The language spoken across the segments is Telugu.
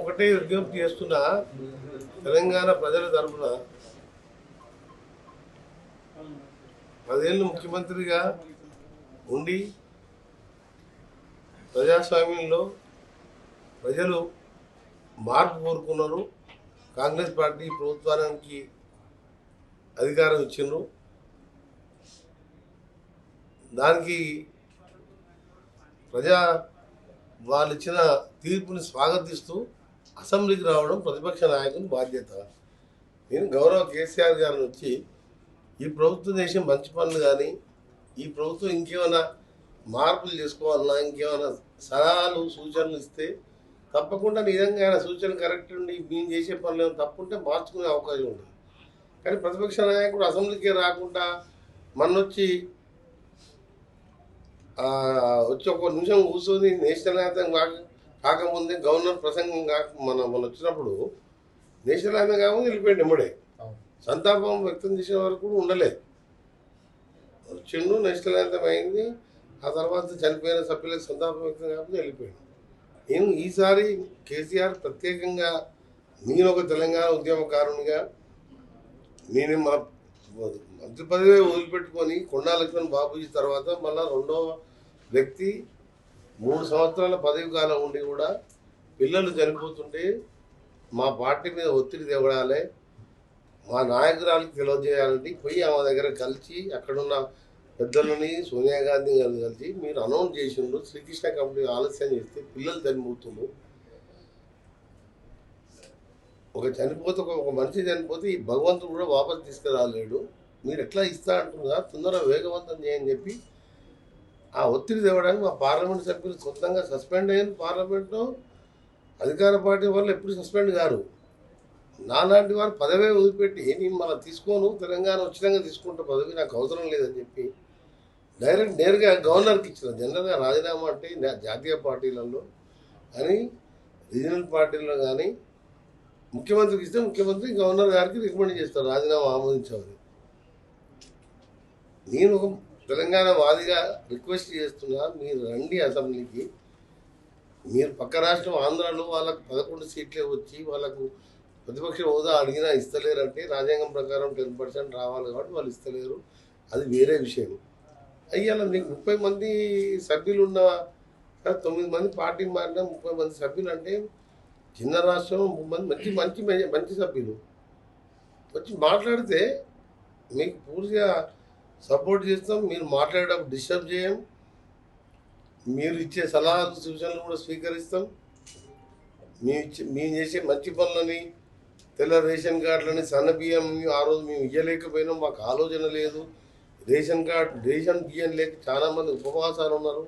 ఒకటే విజ్ఞప్తి చేస్తున్నా, తెలంగాణ ప్రజల తరఫున 10 ఏళ్ళు ముఖ్యమంత్రిగా ఉండి ప్రజాస్వామ్యంలో ప్రజలు మార్పు కోరుకున్నారు. కాంగ్రెస్ పార్టీ ప్రభుత్వానికి అధికారం ఇచ్చిండ్రు. దానికి వాళ్ళు ఇచ్చిన తీర్పుని స్వాగతిస్తూ అసెంబ్లీకి రావడం ప్రతిపక్ష నాయకుని బాధ్యత. నేను గౌరవ కేసీఆర్ గారిని వచ్చి ఈ ప్రభుత్వం చేసే మంచి పనులు కానీ, ఈ ప్రభుత్వం ఇంకేమైనా మార్పులు చేసుకోవాలన్నా, ఇంకేమైనా సలహాలు సూచనలు ఇస్తే తప్పకుండా నిజంగా ఆయన సూచన కరెక్ట్ ఉండి మేము చేసే పనులు ఏమైనా తప్పుంటే మార్చుకునే అవకాశం ఉంటుంది. కానీ ప్రతిపక్ష నాయకుడు అసెంబ్లీకే రాకుండా వచ్చి ఒక నిమిషం కూర్చొని నేషనల్ యాంథమ్ కాకముందే గవర్నర్ ప్రసంగం మన వచ్చినప్పుడు నేషనల్ యాంథమ్ కాకముందు వెళ్ళిపోయాడు. ఎమ్మడే సంతాపం వ్యక్తం చేసే వరకు కూడా ఉండలేదు. వచ్చిండు, నేషనల్ యాంథమ్ అయింది. ఆ తర్వాత చనిపోయిన సభ్యులకు సంతాపం వ్యక్తం కాకపోతే వెళ్ళిపోయాడు. నేను ఈసారి కేసీఆర్ ప్రత్యేకంగా నేను ఒక తెలంగాణ ఉద్యమకారునిగా నేను మా మంత్రి పదవి వదిలిపెట్టుకొని కొండా లక్ష్మణ్ బాబూజీ తర్వాత మళ్ళీ రెండవ వ్యక్తి 3 సంవత్సరాల పదవి కాలం ఉండి కూడా పిల్లలు చనిపోతుంటే మా పార్టీ మీద ఒత్తిడి తేవడాలే, మా నాయకురాలకు తెలియజేయాలని పోయి ఆమె దగ్గర కలిసి అక్కడున్న పెద్దలని సోనియా గాంధీ గారిని కలిసి మీరు అనౌన్స్ చేసిండ్రు, శ్రీకృష్ణ కమిటీ ఆలస్యం చేస్తే పిల్లలు చనిపోతున్నారు. ఒక మనిషి చనిపోతే ఈ భగవంతుడు కూడా వాపసు తీసుకురాలేడు, మీరు ఎట్లా ఇస్తా అంటున్నారా, తొందరగా వేగవంతం చేయని చెప్పి ఆ ఒత్తిడి తేవడానికి మా పార్లమెంట్ సభ్యులు సొంతంగా సస్పెండ్ అయ్యారు. పార్లమెంట్లో అధికార పార్టీ వాళ్ళు ఎప్పుడు సస్పెండ్ గారు. నాలాంటి వారు పదవే వదిలిపెట్టి నేను మళ్ళీ తీసుకోను, తెలంగాణ ఉచితంగా తీసుకుంటే పదవి నాకు అవసరం లేదని చెప్పి నేరుగా గవర్నర్కి ఇచ్చిన. జనరల్గా రాజీనామా అంటే జాతీయ పార్టీలలో కానీ రీజనల్ పార్టీల్లో కానీ ముఖ్యమంత్రికి ఇస్తే ముఖ్యమంత్రి గవర్నర్ గారికి రికమెండ్ చేస్తారు రాజీనామా ఆమోదించామని. నేను ఒక తెలంగాణ వాదిగా రిక్వెస్ట్ చేస్తున్నా, మీరు రండి అసెంబ్లీకి. మీరు పక్క రాష్ట్రం ఆంధ్రాలో వాళ్ళకు 11 సీట్లే వచ్చి వాళ్ళకు ప్రతిపక్ష హోదా అడిగినా ఇస్తలేరంటే రాజ్యాంగం ప్రకారం 10% రావాలి కాబట్టి వాళ్ళు ఇస్తలేరు, అది వేరే విషయం. అయ్యాల నీకు 30 మంది సభ్యులు ఉన్న 9 మంది పార్టీ మారిన 30 మంది సభ్యులు అంటే చిన్న రాష్ట్రం, మంచి మంచి మంచి సభ్యులు వచ్చి మాట్లాడితే మీకు పూర్తిగా సపోర్ట్ చేస్తాం. మీరు మాట్లాడేటప్పుడు డిస్టర్బ్ చేయం, మీరు ఇచ్చే సలహాలు సూచనలు కూడా స్వీకరిస్తాం. మేము చేసే మంచి పనులని, తెల్ల రేషన్ కార్డులని, సన్న బియ్యం ఆ రోజు మేము ఇవ్వలేకపోయినాం, మాకు ఆలోచన లేదు. రేషన్ బియ్యం లేక చాలామంది ఉపవాసాలు ఉన్నారు.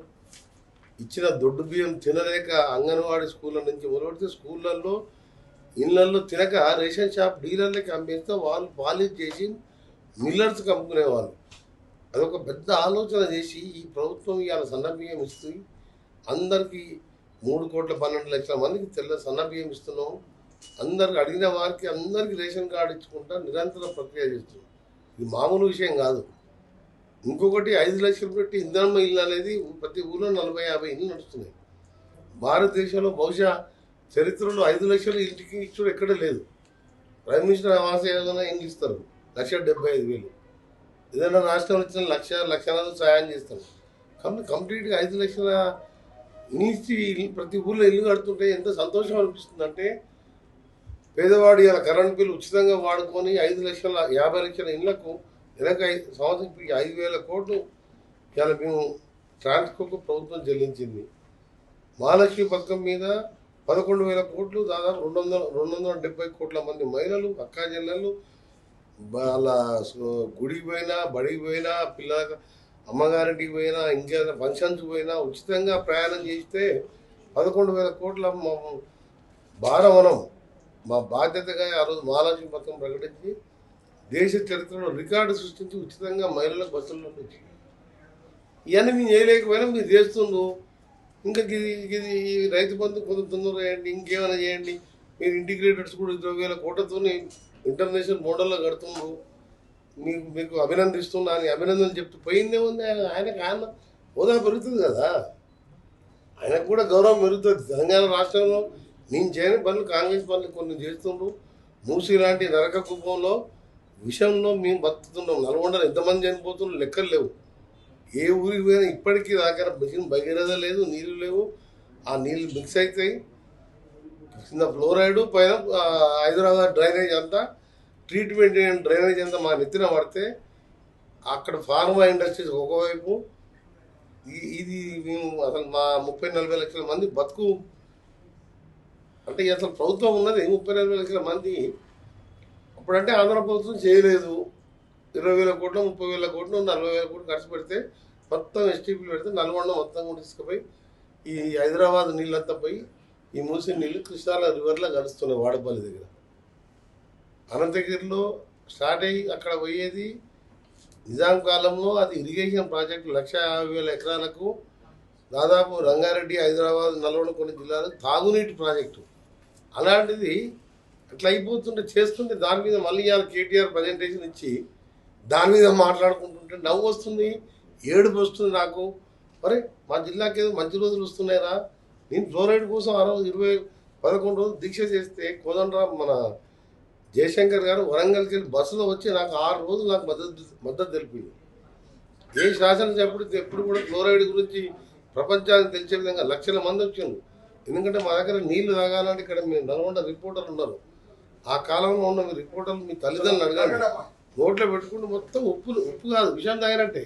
ఇచ్చిన దొడ్డు బియ్యం తినలేక అంగన్వాడీ స్కూళ్ళ నుంచి మొదలుపెడితే స్కూళ్ళల్లో ఇళ్లల్లో తినక రేషన్ షాప్ డీలర్లకి అమ్మేస్తే వాళ్ళు పాలిష్ చేసి మిల్లర్స్కి అమ్ముకునేవాళ్ళు. అదొక పెద్ద ఆలోచన చేసి ఈ ప్రభుత్వం ఇవాళ సన్న బియ్యం ఇస్తుంది. అందరికీ 3,12,00,000 మందికి తెల్ల సన్న బియ్యం ఇస్తున్నాం. అందరికి అడిగిన వారికి అందరికీ రేషన్ కార్డు ఇచ్చుకుంటా నిరంతర ప్రక్రియ చేస్తున్నాం. ఇది మామూలు విషయం కాదు. ఇంకొకటి 5 లక్షలు పెట్టి ఇంధనం ఇల్లు అనేది ప్రతి ఊళ్ళో 40-50 ఇళ్ళు నడుస్తున్నాయి. భారతదేశంలో బహుశా చరిత్రలో 5 లక్షలు ఇంటికి ఇచ్చుడు ఎక్కడ లేదు. ప్రైమ్ మినిస్టర్ ఆవాస యోజన ఇండ్లు ఇస్తారు 1,75,000. ఏదైనా రాష్ట్రం వచ్చిన 1,00,000 సాయం చేస్తారు. కాబట్టి కంప్లీట్గా 5 లక్షల ఇల్లు ప్రతి ఊళ్ళో ఇల్లు కడుతుంటే ఎంత సంతోషం అనిపిస్తుంది అంటే, పేదవాడు ఇలా కరెంట్ బిల్లు ఉచితంగా వాడుకొని 50 లక్షల ఇళ్లకు నెలకు సంవత్సరం 5,000 కోట్లు ఇలా మేము ట్రాన్స్కోకు ప్రభుత్వం చెల్లించింది. మహాలక్ష్మి పథకం మీద 11,000 కోట్లు, దాదాపు 270 కోట్ల మంది మహిళలు అక్కా చెల్లెళ్ళు వాళ్ళ గుడికి పోయినా, బడికి పోయినా, పిల్లల అమ్మగారింటికి పోయినా, ఇంకేదైనా ఫంక్షన్స్ పోయినా ఉచితంగా ప్రయాణం చేస్తే 11,000 కోట్ల భారవనం మా బాధ్యతగా ఆ రోజు మహాలక్ష్మి పథకం ప్రకటించి దేశ చరిత్రలో రికార్డు సృష్టించి ఉచితంగా మహిళలకు బస్సుల్లో నుంచి ఇవన్నీ మేము చేయలేకపోయినా మీరు చేస్తుండ్రు. ఇంకా ఇది రైతు బంధు కొంత తొందరగా చేయండి, ఇంకేమైనా చేయండి. మీరు ఇంటిగ్రేటెడ్ స్కూల్ 20,000 కోట్లతో ఇంటర్నేషనల్ మోడల్లో కడుతున్నారు. మీకు అభినందిస్తున్నా అని అభినందనలు చెప్తూ పోయిందే ఉంది. ఆయన హోదా పెరుగుతుంది కదా, ఆయనకు కూడా గౌరవం పెరుగుతుంది. తెలంగాణ రాష్ట్రంలో నేను చేయని పనులు కాంగ్రెస్ పనులు కొన్ని చేస్తుండ్రు. మూసి లాంటి నరక కుప్పంలో విషంలో మేము బతుకుతున్నాం. నల్గొండలో ఎంతమంది చనిపోతున్నారు లెక్కలు లేవు. ఏ ఊరికి పోయినా ఇప్పటికీ దగ్గర మిషన్ భగీరథ లేదు, నీళ్ళు లేవు. ఆ నీళ్ళు మిక్స్ అవుతాయి. కింద ఫ్లోరైడ్ పైన హైదరాబాద్ డ్రైనేజ్ అంతా ట్రీట్మెంట్ డ్రైనేజ్ అంతా మా నెత్తిన పడితే అక్కడ ఫార్మా ఇండస్ట్రీస్ ఒకవైపు ఇది మేము అసలు మా 30-40 లక్షల మంది బతుకు అంటే అసలు ప్రభుత్వం ఉన్నది 30-40 లక్షల మంది. అప్పుడంటే ఆంధ్ర ప్రభుత్వం చేయలేదు. 20,000 కోట్లు, 30,000 కోట్లు, 40,000 కోట్లు ఖర్చు పెడితే మొత్తం ఎస్టీపీలు పెడితే నల్గొండ మొత్తం కూడా తీసుకుపోయి ఈ హైదరాబాద్ నీళ్ళంతా పోయి ఈ మూసి నీళ్ళు కృష్ణాల రివర్లో కలుస్తున్నాయి వాడపల్లి దగ్గర. అనంతగిరిలో స్టార్ట్ అయ్యి అక్కడ పోయేది నిజాం కాలంలో అది ఇరిగేషన్ ప్రాజెక్టు 150,000 ఎకరాలకు దాదాపు రంగారెడ్డి, హైదరాబాద్, నల్గొండ కొన్ని జిల్లాలకు తాగునీటి ప్రాజెక్టు. అలాంటిది అట్లా అయిపోతుంటే చేస్తుంటే దాని మీద మళ్ళీ ఇవాళ కేటీఆర్ ప్రజెంటేషన్ ఇచ్చి దాని మీద మాట్లాడుకుంటుంటే నవ్వు వస్తుంది, ఏడుపు వస్తుంది నాకు. మరి మా జిల్లాకి ఏదో మంచి రోజులు వస్తున్నాయిరా. నేను ఫ్లోరైడ్ కోసం ఆ రోజు 11 రోజులు దీక్ష చేస్తే కోదండరాం మన జయశంకర్ గారు వరంగల్కి వెళ్ళి బస్సులో వచ్చి నాకు 6 రోజులు నాకు మద్దతు తెలిపింది. ఏ శాసనసభ్యుడు ఎప్పుడు కూడా ఫ్లోరైడ్ గురించి ప్రపంచానికి తెలిసే విధంగా లక్షల మంది వచ్చారు. ఎందుకంటే మా దగ్గర నీళ్లు తాగాలంటే ఇక్కడ మీ నల్గొండ రిపోర్టర్లు ఉన్నారు. ఆ కాలంలో ఉన్న మీ రిపోర్టర్లు మీ తల్లిదండ్రులు అడగాలి. నోట్లో పెట్టుకుంటూ మొత్తం ఉప్పు కాదు విషయం తాగినట్టే.